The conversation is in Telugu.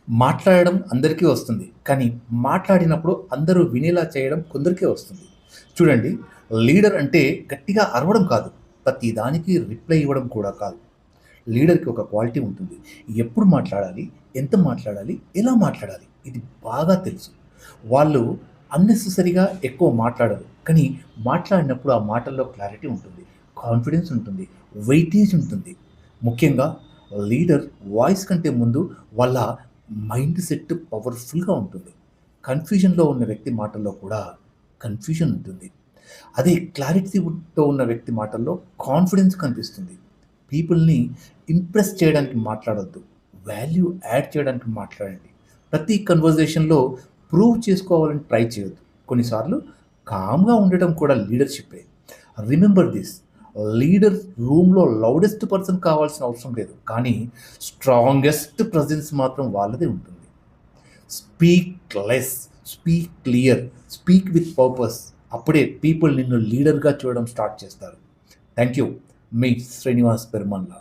మాట్లాడడం అందరికీ వస్తుంది. కానీ మాట్లాడినప్పుడు అందరూ వినేలా చేయడం కొందరికే వస్తుంది. చూడండి, లీడర్ అంటే గట్టిగా అరవడం కాదు. ప్రతి దానికి రిప్లై ఇవ్వడం కూడా కాదు. లీడర్‌కి ఒక క్వాలిటీ ఉంటుంది. ఎప్పుడు మాట్లాడాలి? ఎంత మాట్లాడాలి? ఎలా మాట్లాడాలి? ఇది బాగా తెలుసు. వాళ్ళు అన్నెసెసరీగా ఎక్కువ మాట్లాడరు. కానీ మాట్లాడినప్పుడు ఆ మాటల్లో క్లారిటీ ఉంటుంది. కాన్ఫిడెన్స్ ఉంటుంది. వెయిటేజ్ ఉంటుంది. ముఖ్యంగా లీడర్ వాయిస్ కంటే ముందు వాళ్ళ మైండ్ సెట్ పవర్‌ఫుల్‌గా ఉంటుంది. కన్‌ఫ్యూజన్‌లో ఉన్న వ్యక్తి మాటల్లో కూడా కన్‌ఫ్యూజన్ ఉంటుంది. అదే క్లారిటీతో ఉన్న వ్యక్తి మాటల్లో కాన్ఫిడెన్స్ కనిపిస్తుంది. పీపుల్‌ని ఇంప్రెస్ చేయడానికి మాట్లాడొద్దు. వాల్యూ యాడ్ చేయడానికి మాట్లాడండి. ప్రతి కన్వర్జేషన్‌లో ప్రూవ్ చేసుకోవాలని ట్రై చేయొద్దు. కొన్నిసార్లు కామ్‌గా ఉండటం కూడా లీడర్‌షిప్పే. రిమెంబర్ దిస్, లీడర్ రూమ్‌లో లౌడెస్ట్ పర్సన్ కావాల్సిన అవసరం లేదు. కానీ స్ట్రాంగెస్ట్ ప్రెజెన్స్ మాత్రం వాళ్ళదే ఉంటుంది. Speak less, speak clear, speak with purpose. అప్పుడే పీపుల్ నిన్ను లీడర్‌గా చూడడం స్టార్ట్ చేస్తారు. Thank you. Me Srinivas Perumalla.